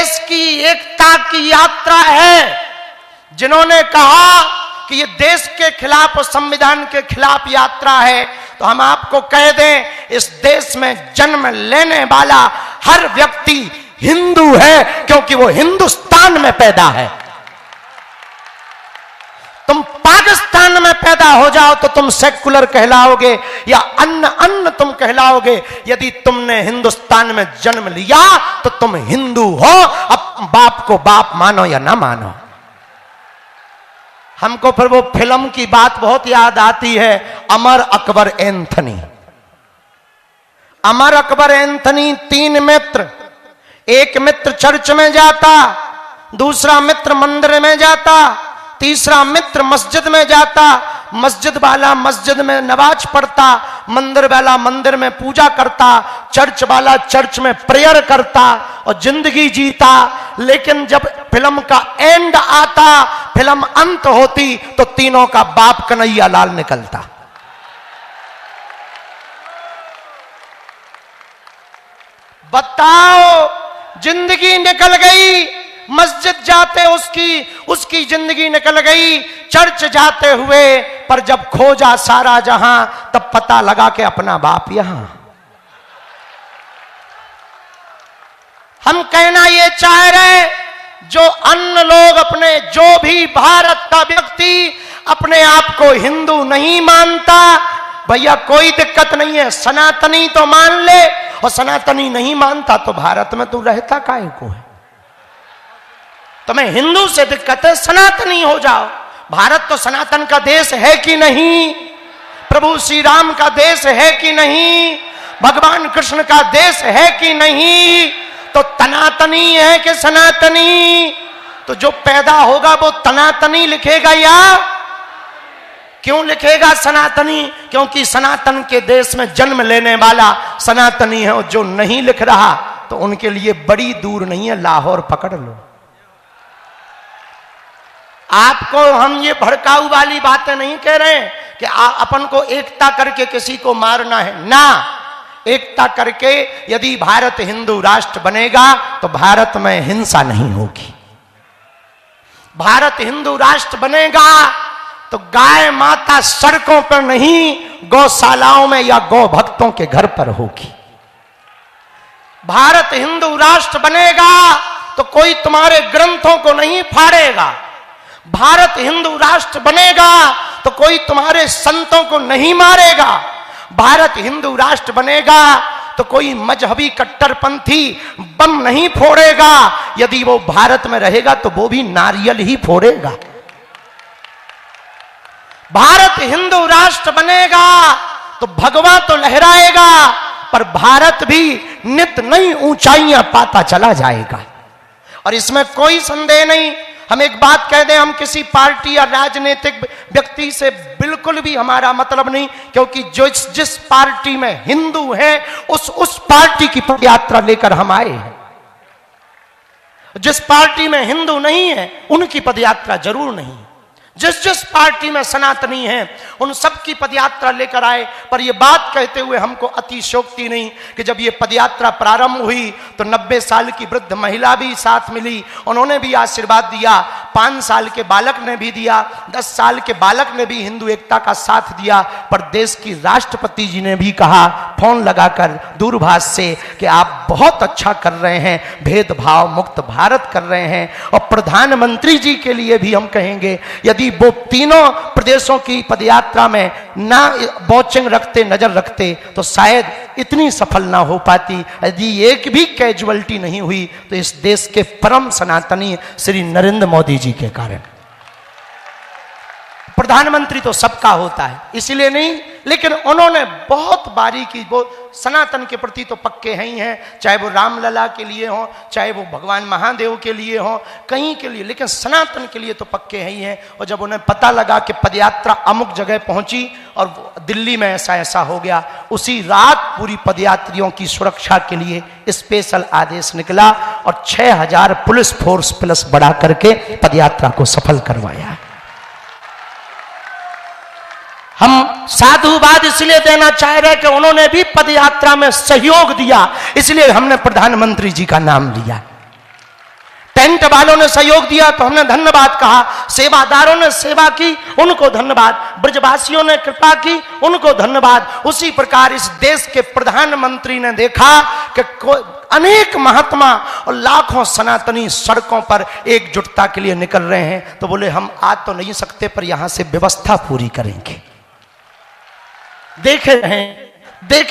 देश की एकता की यात्रा है। जिन्होंने कहा कि ये देश के खिलाफ और संविधान के खिलाफ यात्रा है, तो हम आपको कह दें, इस देश में जन्म लेने वाला हर व्यक्ति हिंदू है, क्योंकि वो हिंदुस्तान में पैदा है। तुम पाकिस्तान में पैदा हो जाओ तो तुम सेकुलर कहलाओगे या अन्न तुम कहलाओगे। यदि तुमने हिंदुस्तान में जन्म लिया तो तुम हिंदू हो। अब बाप को बाप मानो या ना मानो। हमको फिर वो फिल्म की बात बहुत याद आती है, अमर अकबर एंथनी। अमर अकबर एंथनी 3 मित्र, एक मित्र चर्च में जाता, दूसरा मित्र मंदिर में जाता, तीसरा मित्र मस्जिद में जाता। मस्जिद वाला मस्जिद में नमाज पढ़ता, मंदिर वाला मंदिर में पूजा करता, चर्च वाला चर्च में प्रेयर करता और जिंदगी जीता। लेकिन जब फिल्म का एंड आता, फिल्म अंत होती, तो तीनों का बाप कन्हैया लाल निकलता। बताओ, जिंदगी निकल गई। मस्जिद जाते उसकी जिंदगी निकल गई, चर्च जाते हुए, पर जब खोजा सारा जहां तब पता लगा कि अपना बाप यहां। हम कहना ये चाह रहे, जो अन्य लोग अपने, जो भी भारत का व्यक्ति अपने आप को हिंदू नहीं मानता, भैया कोई दिक्कत नहीं है, सनातनी तो मान ले। और सनातनी नहीं मानता तो भारत में तू रहता काहे को है? तुम्हें हिंदू से दिक्कत है, सनातनी हो जाओ। भारत तो सनातन का देश है कि नहीं? प्रभु श्री राम का देश है कि नहीं? भगवान कृष्ण का देश है कि नहीं? तो तनातनी है कि सनातनी? तो जो पैदा होगा वो तनातनी लिखेगा या क्यों लिखेगा सनातनी? क्योंकि सनातन के देश में जन्म लेने वाला सनातनी है। और जो नहीं लिख रहा तो उनके लिए बड़ी दूर नहीं है, लाहौर पकड़ लो। आपको हम ये भड़काऊ वाली बातें नहीं कह रहे हैं कि अपन को एकता करके किसी को मारना है ना। एकता करके यदि भारत हिंदू राष्ट्र बनेगा तो भारत में हिंसा नहीं होगी। भारत हिंदू राष्ट्र बनेगा तो गाय माता सड़कों पर नहीं, गौशालाओं में या गौ भक्तों के घर पर होगी। भारत हिंदू राष्ट्र बनेगा तो कोई तुम्हारे ग्रंथों को नहीं फाड़ेगा। भारत हिंदू राष्ट्र बनेगा तो कोई तुम्हारे संतों को नहीं मारेगा। भारत हिंदू राष्ट्र बनेगा तो कोई मजहबी कट्टरपंथी बम नहीं फोड़ेगा। यदि वो भारत में रहेगा तो वो भी नारियल ही फोड़ेगा। भारत हिंदू राष्ट्र बनेगा तो भगवा तो लहराएगा, पर भारत भी नित नई ऊंचाइयां पाता चला जाएगा। और इसमें कोई संदेह नहीं। हम एक बात कह दें, हम किसी पार्टी या राजनीतिक व्यक्ति से बिल्कुल भी हमारा मतलब नहीं, क्योंकि जो जिस पार्टी में हिंदू है उस पार्टी की पदयात्रा लेकर हम आए हैं। जिस पार्टी में हिंदू नहीं है उनकी पदयात्रा जरूर नहीं। जिस पार्टी में सनातनी है उन सब की पदयात्रा लेकर आए। पर यह बात कहते हुए हमको अतिशयोक्ति नहीं कि जब ये पदयात्रा प्रारंभ हुई तो 90 साल की वृद्ध महिला भी साथ मिली, उन्होंने भी आशीर्वाद दिया। 5 साल के बालक ने भी दिया, 10 साल के बालक ने भी हिंदू एकता का साथ दिया। पर देश की राष्ट्रपति जी ने भी कहा फोन लगाकर दूरभाष से कि आप बहुत अच्छा कर रहे हैं, भेदभाव मुक्त भारत कर रहे हैं। और प्रधानमंत्री जी के लिए भी हम कहेंगे, यदि वो तीनों प्रदेशों की पदयात्रा में ना वॉचिंग रखते, नजर रखते, तो शायद इतनी सफल ना हो पाती। यदि एक भी कैजुअलिटी नहीं हुई तो इस देश के परम सनातनी श्री नरेंद्र मोदी जी के कारण। प्रधानमंत्री तो सबका होता है इसलिए नहीं, लेकिन उन्होंने बहुत बारीकी, वो सनातन के प्रति तो पक्के हैं ही हैं, चाहे वो रामलला के लिए हो, चाहे वो भगवान महादेव के लिए हो, कहीं के लिए, लेकिन सनातन के लिए तो पक्के हैं ही हैं। और जब उन्हें पता लगा कि पदयात्रा अमुक जगह पहुंची और दिल्ली में ऐसा हो गया, उसी रात पूरी पदयात्रियों की सुरक्षा के लिए स्पेशल आदेश निकला और 6000 पुलिस फोर्स प्लस बढ़ा करके पदयात्रा को सफल करवाया। हम साधुवाद इसलिए देना चाह रहे कि उन्होंने भी पदयात्रा में सहयोग दिया, इसलिए हमने प्रधानमंत्री जी का नाम लिया। टेंट वालों ने सहयोग दिया तो हमने धन्यवाद कहा, सेवादारों ने सेवा की उनको धन्यवाद, ब्रजवासियों ने कृपा की उनको धन्यवाद। उसी प्रकार इस देश के प्रधानमंत्री ने देखा कि अनेक महात्मा और लाखों सनातनी सड़कों पर एकजुटता के लिए निकल रहे हैं, तो बोले हम आ तो नहीं सकते पर यहां से व्यवस्था पूरी करेंगे। देखे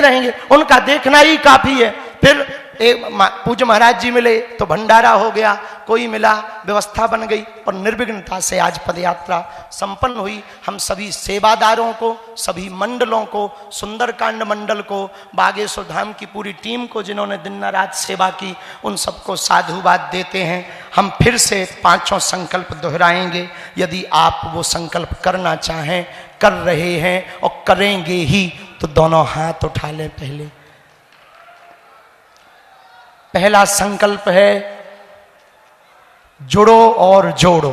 रहेंगे, उनका देखना ही काफी है। फिर एक पूज्य महाराज जी मिले तो भंडारा हो गया, कोई मिला, व्यवस्था बन गई और निर्विघ्नता से आज पदयात्रा संपन्न हुई। हम सभी सेवादारों को, सभी मंडलों को, सुंदरकांड मंडल को, बागेश्वर धाम की पूरी टीम को जिन्होंने दिन रात सेवा की, उन सबको साधुवाद देते हैं। हम फिर से पांचों संकल्प दोहराएंगे। यदि आप वो संकल्प करना चाहें, कर रहे हैं और करेंगे ही, तो दोनों हाथ उठा लें। पहला संकल्प है जुड़ो और जोड़ो।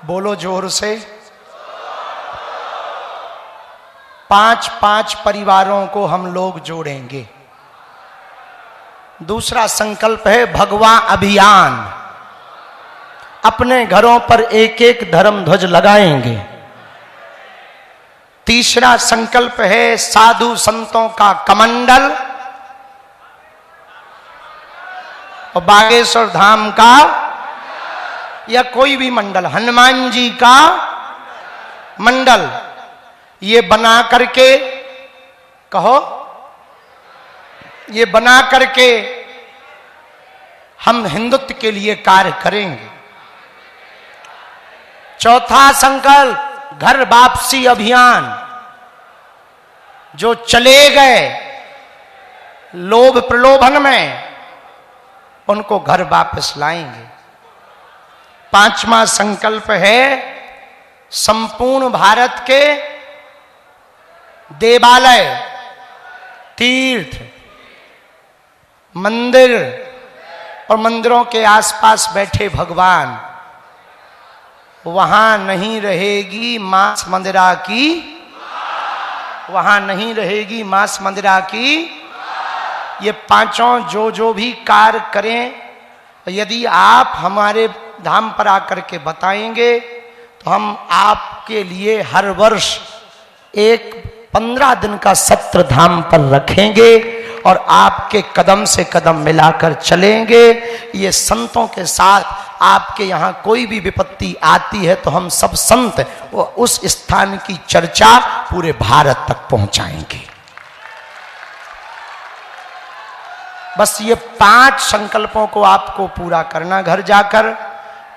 बोलो जोर से। 5-5 परिवारों को हम लोग जोड़ेंगे। दूसरा संकल्प है भगवा अभियान। अपने घरों पर एक एक धर्म ध्वज लगाएंगे। तीसरा संकल्प है साधु संतों का कमंडल और बागेश्वर धाम का या कोई भी मंडल, हनुमान जी का मंडल, ये बना करके कहो, ये बना करके हम हिंदुत्व के लिए कार्य करेंगे। चौथा संकल्प घर वापसी अभियान। जो चले गए लोभ प्रलोभन में, उनको घर वापस लाएंगे। पांचवा संकल्प है संपूर्ण भारत के देवालय, तीर्थ, मंदिर और मंदिरों के आसपास बैठे भगवान, वहां नहीं रहेगी मांस मंदिरा की, वहां नहीं रहेगी मांस मंदिरा की। ये पांचों जो भी कार्य करें, यदि आप हमारे धाम पर आकर के बताएंगे तो हम आपके लिए हर वर्ष एक 15 दिन का सत्र धाम पर रखेंगे और आपके कदम से कदम मिलाकर चलेंगे। ये संतों के साथ आपके यहाँ कोई भी विपत्ति आती है तो हम सब संत उस स्थान की चर्चा पूरे भारत तक पहुंचाएंगे। बस ये 5 संकल्पों को आपको पूरा करना घर जाकर,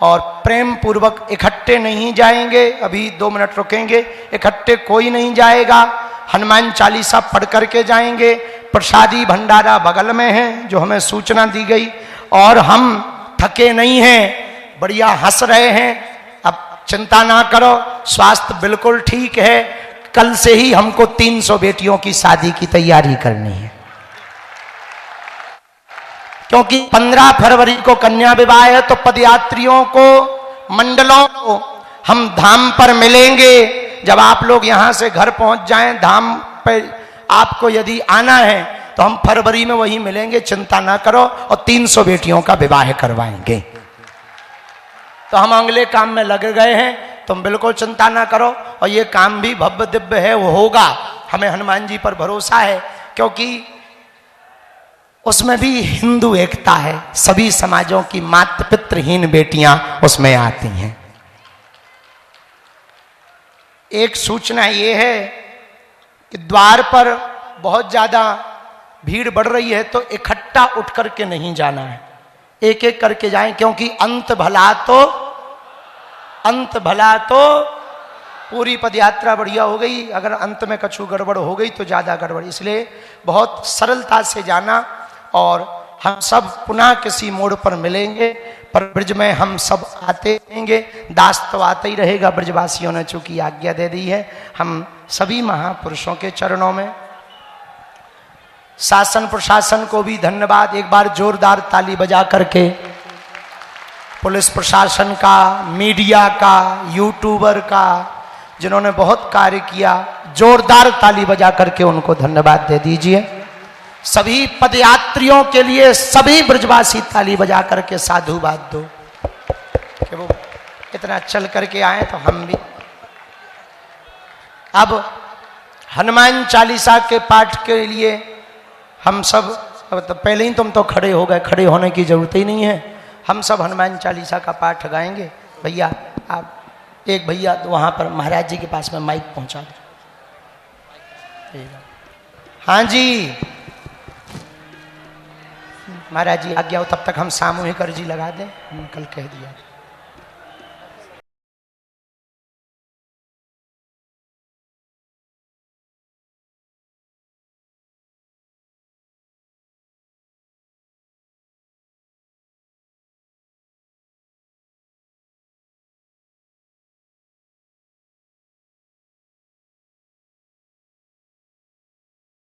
और प्रेम पूर्वक इकट्ठे नहीं जाएंगे। अभी 2 मिनट रुकेंगे, इकट्ठे कोई नहीं जाएगा। हनुमान चालीसा पढ़ करके जाएंगे। प्रसादी भंडारा बगल में है जो हमें सूचना दी गई, और हम थके नहीं हैं, बढ़िया हंस रहे हैं। अब चिंता ना करो, स्वास्थ्य बिल्कुल ठीक है। कल से ही हमको 300 बेटियों की शादी की तैयारी करनी है, क्योंकि 15 फरवरी को कन्या विवाह है। तो पदयात्रियों को, मंडलों को हम धाम पर मिलेंगे। जब आप लोग यहां से घर पहुंच जाएं, धाम पर आपको यदि आना है तो हम फरवरी में वही मिलेंगे, चिंता ना करो। और 300 बेटियों का विवाह करवाएंगे। तो हम अगले काम में लगे गए हैं, तुम बिल्कुल चिंता ना करो। और ये काम भी भव्य दिव्य है, वो होगा। हमें हनुमान जी पर भरोसा है, क्योंकि उसमें भी हिंदू एकता है। सभी समाजों की मातृ पितृहीन बेटियां उसमें आती हैं। एक सूचना ये है कि द्वार पर बहुत ज्यादा भीड़ बढ़ रही है, तो इकट्ठा उठ करके नहीं जाना है, एक एक करके जाएं, क्योंकि अंत भला तो पूरी पदयात्रा बढ़िया हो गई। अगर अंत में कछु गड़बड़ हो गई तो ज्यादा गड़बड़, इसलिए बहुत सरलता से जाना। और हम सब पुनः किसी मोड़ पर मिलेंगे, पर ब्रज में हम सब आते रहेंगे। दास तो आते ही रहेगा, ब्रजवासियों ने चूंकि आज्ञा दे दी है। हम सभी महापुरुषों के चरणों में, शासन प्रशासन को भी धन्यवाद। एक बार जोरदार ताली बजा करके पुलिस प्रशासन का, मीडिया का, यूट्यूबर का, जिन्होंने बहुत कार्य किया, जोरदार ताली बजा करके उनको धन्यवाद दे दीजिए। सभी पदयात्रियों के लिए सभी ब्रजवासी ताली बजा करके साधुवाद दो कि वो इतना चल करके आए तो हम भी। अब हनुमान चालीसा के पाठ के लिए हम सब, अब तो पहले ही तुम तो खड़े हो गए, खड़े होने की जरूरत ही नहीं है। हम सब हनुमान चालीसा का पाठ गाएंगे। भैया आप, एक भैया तो वहां पर महाराज जी के पास में माइक पहुंचा दो। हाँ जी महाराज जी आज्ञा हो, तब तक हम सामूहिक अर्जी लगा दें, हम कल कह दिया।